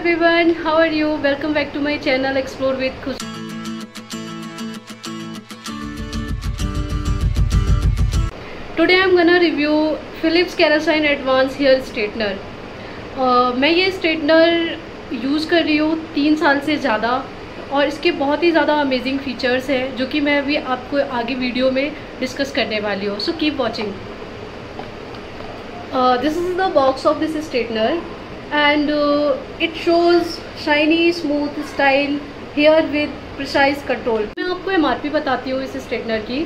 everyone, how are you? Welcome back to my channel Explore with Khushi. Today I'm gonna review Philips Kerosene Advanced Hair Straightener. मैं ये straightener use कर रही हूँ 3 साल से ज़्यादा और इसके बहुत ही ज़्यादा अमेजिंग फीचर्स हैं जो कि मैं अभी आपको आगे वीडियो में डिस्कस करने वाली हूँ. So keep watching. This is the box of this straightener and it shows shiny smooth style hair with precise control. मैं आपको MRP बताती हूँ इस स्ट्रेटनर की.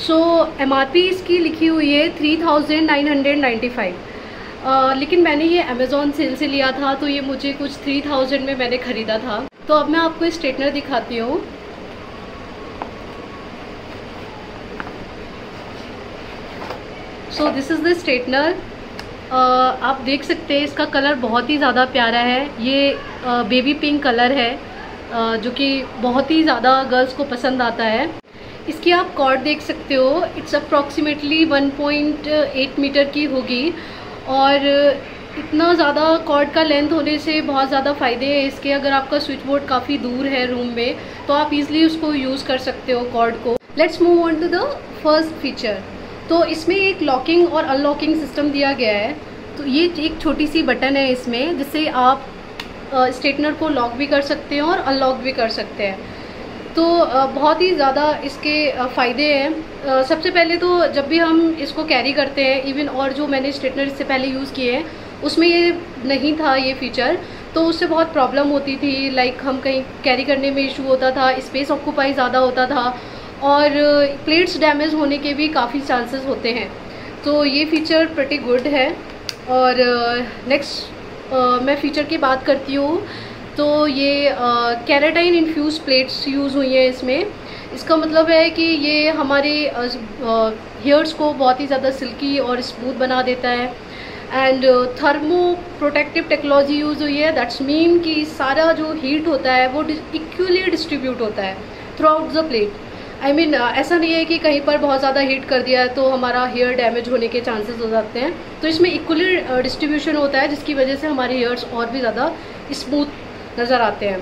सो MRP इसकी लिखी हुई है 3995. लेकिन मैंने ये अमेज़ॉन सेल से लिया था तो ये मुझे कुछ 3000 में मैंने ख़रीदा था. तो अब मैं आपको स्ट्रेटनर दिखाती हूँ. So this is the straightener. आप देख सकते हैं इसका कलर बहुत ही ज़्यादा प्यारा है. ये बेबी पिंक कलर है जो कि बहुत ही ज़्यादा गर्ल्स को पसंद आता है. इसकी आप कॉर्ड देख सकते हो. इट्स अप्रॉक्सीमेटली 1.8 मीटर की होगी और इतना ज़्यादा कॉर्ड का लेंथ होने से बहुत ज़्यादा फ़ायदे हैं इसके. अगर आपका स्विच बोर्ड काफ़ी दूर है रूम में तो आप इजीली उसको यूज़ कर सकते हो कॉर्ड को. Let's move on to the first feature. तो इसमें एक लॉकिंग और अनलॉकिंग सिस्टम दिया गया है. तो ये एक छोटी सी बटन है इसमें जिससे आप स्ट्रेटनर को लॉक भी कर सकते हैं और अनलॉक भी कर सकते हैं. तो बहुत ही ज़्यादा इसके फ़ायदे हैं. सबसे पहले तो जब भी हम इसको कैरी करते हैं, इवन और जो मैंने स्ट्रेटनर इससे पहले यूज़ किए हैं उसमें ये नहीं था ये फीचर, तो उससे बहुत प्रॉब्लम होती थी. लाइक हम कहीं कैरी करने में इशू होता था, स्पेस ऑक्यूपाई ज़्यादा होता था और प्लेट्स डैमेज होने के भी काफ़ी चांसेस होते हैं. तो ये फ़ीचर प्रीटी गुड है. और नेक्स्ट मैं फ़ीचर की बात करती हूँ तो ये केराटिन इन्फ्यूज़ प्लेट्स यूज़ हुई हैं इसमें. इसका मतलब है कि ये हमारे हेयर्स को बहुत ही ज़्यादा सिल्की और स्मूथ बना देता है. And thermo protective technology use हुई है. दैट्स मीन कि सारा जो हीट होता है वो इक्वली डिस्ट्रीब्यूट होता है through out the plate. I mean ऐसा नहीं है कि कहीं पर बहुत ज़्यादा हीट कर दिया है तो हमारा हेयर डैमेज होने के चांसेस हो जाते हैं. तो इसमें इक्वली डिस्ट्रीब्यूशन होता है जिसकी वजह से हमारे हेयर्स और भी ज़्यादा स्मूथ नज़र आते हैं.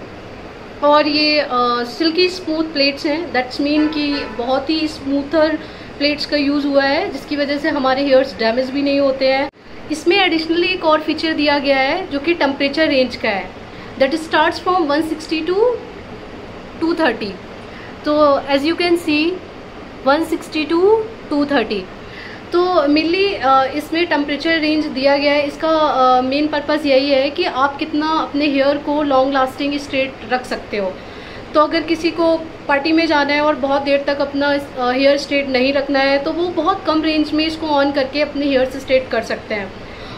और ये सिल्की स्मूथ प्लेट्स हैं. दैट्स मीन कि बहुत ही स्मूथर प्लेट्स का यूज़ हुआ है जिसकी वजह से हमारे हेयर्स डैमेज भी नहीं होते हैं. इसमें एडिशनली एक और फीचर दिया गया है जो कि टेम्परेचर रेंज का है. That starts from 160 to 230. तो as you can see 160 to 230. तो मेनली इसमें टेम्परेचर रेंज दिया गया है. इसका मेन पर्पस यही है कि आप कितना अपने हेयर को लॉन्ग लास्टिंग स्ट्रेट रख सकते हो. तो अगर किसी को पार्टी में जाना है और बहुत देर तक अपना हेयर स्ट्रेट नहीं रखना है तो वो बहुत कम रेंज में इसको ऑन करके अपने हेयर से स्ट्रेट कर सकते हैं.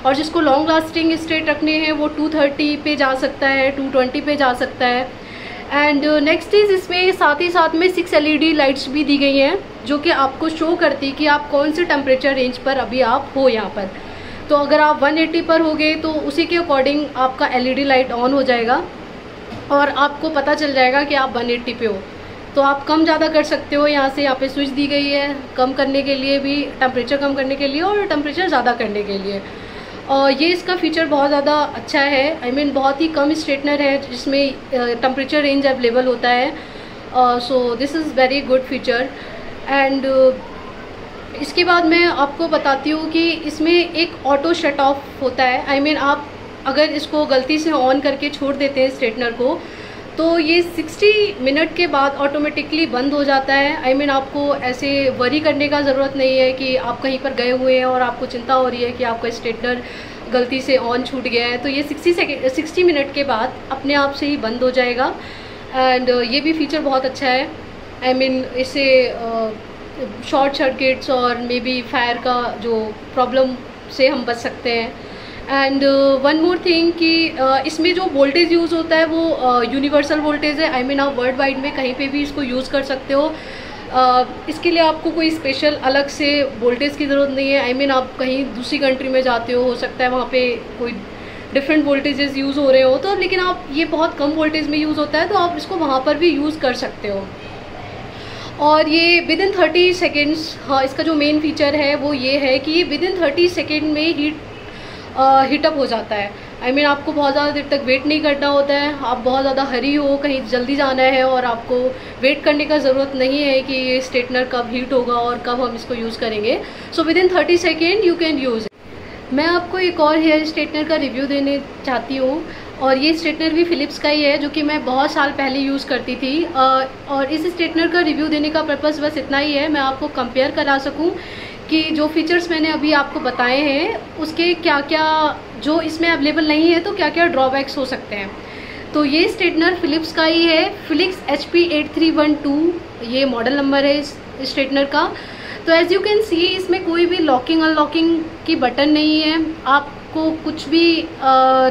और जिसको लॉन्ग लास्टिंग स्ट्रेट रखने हैं वो 230 पे जा सकता है, 220 पे जा सकता है. एंड नेक्स्ट इज़ इसमें साथ ही साथ में 6 LED लाइट्स भी दी गई हैं जो कि आपको शो करती कि आप कौन से टेम्परेचर रेंज पर अभी आप हो यहाँ पर. तो अगर आप 180 पर हो गए तो उसी के अकॉर्डिंग आपका LED लाइट ऑन हो जाएगा और आपको पता चल जाएगा कि आप 180 पे हो. तो आप कम ज़्यादा कर सकते हो. यहाँ से यहाँ पे स्विच दी गई है कम करने के लिए भी, टेम्परेचर कम करने के लिए और टेम्परेचर ज़्यादा करने के लिए. और ये इसका फ़ीचर बहुत ज़्यादा अच्छा है. आई मीन बहुत ही कम स्ट्रेटनर है जिसमें टेम्परेचर रेंज अवेलेबल होता है. So this is very good feature. And इसके बाद मैं आपको बताती हूँ कि इसमें एक ऑटो शट ऑफ होता है. आई मीन आप अगर इसको गलती से ऑन करके छोड़ देते हैं स्ट्रेटनर को तो ये 60 मिनट के बाद ऑटोमेटिकली बंद हो जाता है. आई मीन आपको ऐसे वरी करने का ज़रूरत नहीं है कि आप कहीं पर गए हुए हैं और आपको चिंता हो रही है कि आपका स्ट्रेटनर गलती से ऑन छूट गया है. तो ये 60 मिनट के बाद अपने आप से ही बंद हो जाएगा. एंड ये भी फीचर बहुत अच्छा है. आई मीन इससे शॉर्ट सर्किट्स और मे बी फायर का जो प्रॉब्लम से हम बच सकते हैं. एंड वन मोर थिंग कि इसमें जो वोल्टेज यूज़ होता है वो यूनिवर्सल वोल्टेज है. आई मीन आप वर्ल्ड वाइड में कहीं पे भी इसको यूज़ कर सकते हो. इसके लिए आपको कोई स्पेशल अलग से वोल्टेज की ज़रूरत नहीं है. आई मीन आप कहीं दूसरी कंट्री में जाते हो सकता है वहाँ पे कोई डिफरेंट वोल्टेजेस यूज़ हो रहे हो तो, लेकिन आप ये बहुत कम वोल्टेज में यूज़ होता है तो आप इसको वहाँ पर भी यूज़ कर सकते हो. और ये विद इन 30 सेकेंड्स, हाँ इसका जो मेन फीचर है वो ये है कि ये विद इन 30 सेकेंड में हीटअप हो जाता है. मीन आपको बहुत ज़्यादा देर तक वेट नहीं करना होता है। आप बहुत ज़्यादा हरी हो, कहीं जल्दी जाना है और आपको वेट करने का ज़रूरत नहीं है कि ये स्ट्रेटनर कब हीट होगा और कब हम इसको यूज़ करेंगे। So with in 30 second you can use. मैं आपको एक और हेयर स्ट्रेटनर का रिव्यू देने चाहती हूँ, और ये स्ट्रेटनर भी फिलिप्स का ही है, जो कि मैं बहुत साल पहले यूज़ करती थी। और इस स्ट्रेटनर का रिव्यू देने का पर्पज़ बस इतना ही है, मैं आपको कंपेयर करा सकूँ कि जो फीचर्स मैंने अभी आपको बताए हैं उसके क्या क्या जो इसमें अवेलेबल नहीं है, तो क्या क्या ड्रॉबैक्स हो सकते हैं। तो ये स्ट्रेटनर फिलिप्स का ही है, फिलिप्स HP8312 ये मॉडल नंबर है इस स्ट्रेटनर का। तो एज यू कैन सी इसमें कोई भी लॉकिंग अनलॉकिंग की बटन नहीं है। आपको कुछ भी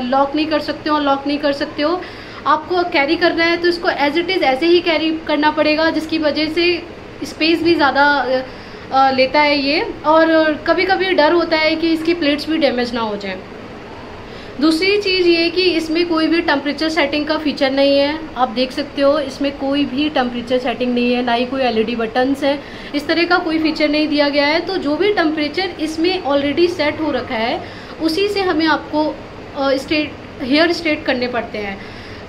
लॉक नहीं कर सकते हो, अनलॉक नहीं कर सकते हो। आपको कैरी करना है तो इसको एज इट इज़ ऐसे ही कैरी करना पड़ेगा, जिसकी वजह से स्पेस भी ज़्यादा लेता है ये, और कभी कभी डर होता है कि इसकी प्लेट्स भी डैमेज ना हो जाए। दूसरी चीज़ ये कि इसमें कोई भी टेम्परेचर सेटिंग का फीचर नहीं है। आप देख सकते हो इसमें कोई भी टेम्परेचर सेटिंग नहीं है, ना ही कोई LED बटन्स है, इस तरह का कोई फीचर नहीं दिया गया है। तो जो भी टेम्परेचर इसमें ऑलरेडी सेट हो रखा है उसी से हमें आपको हेयर स्ट्रेट करने पड़ते हैं।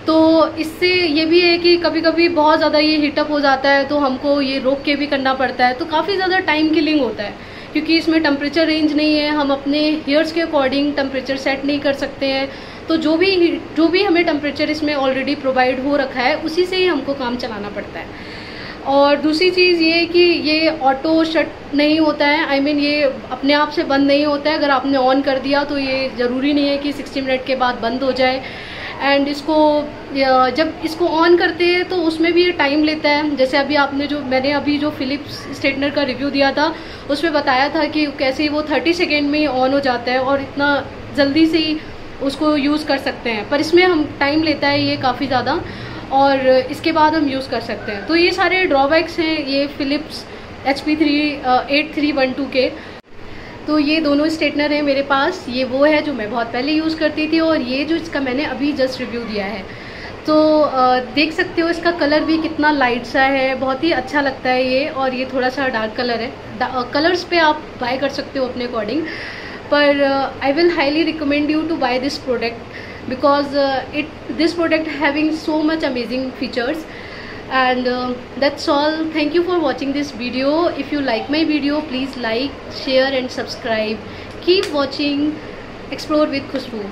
तो इससे ये भी है कि कभी कभी बहुत ज़्यादा ये हीटअप हो जाता है तो हमको ये रोक के भी करना पड़ता है, तो काफ़ी ज़्यादा टाइम किलिंग होता है, क्योंकि इसमें टेम्परेचर रेंज नहीं है। हम अपने हेयर्स के अकॉर्डिंग टेम्परेचर सेट नहीं कर सकते हैं। तो जो भी हमें टेम्परेचर इसमें ऑलरेडी प्रोवाइड हो रखा है उसी से ही हमको काम चलाना पड़ता है। और दूसरी चीज़ ये कि ये ऑटो शट नहीं होता है, मीन ये अपने आप से बंद नहीं होता है। अगर आपने ऑन कर दिया तो ये ज़रूरी नहीं है कि 60 मिनट के बाद बंद हो जाए। एंड इसको जब इसको ऑन करते हैं तो उसमें भी ये टाइम लेता है। जैसे मैंने अभी जो फिलिप्स स्ट्रेटनर का रिव्यू दिया था उसमें बताया था कि कैसे वो 30 सेकेंड में ही ऑन हो जाता है और इतना जल्दी से ही उसको यूज़ कर सकते हैं। पर इसमें हम टाइम लेता है ये काफ़ी ज़्यादा, और इसके बाद हम यूज़ कर सकते हैं। तो ये सारे ड्रॉबैक्स हैं ये फिलिप्स HP8312 के। तो ये दोनों स्ट्रेटनर है मेरे पास, ये वो है जो मैं बहुत पहले यूज़ करती थी, और ये जो इसका मैंने अभी जस्ट रिव्यू दिया है। तो देख सकते हो इसका कलर भी कितना लाइट सा है, बहुत ही अच्छा लगता है ये। और ये थोड़ा सा डार्क कलर है। कलर्स पे आप बाय कर सकते हो अपने अकॉर्डिंग, पर I will highly recommend you to buy this product because this product having so much amazing features. And that's all. Thank you for watching this video. If you like my video, please like, share and subscribe. Keep watching Explore with Khushbu.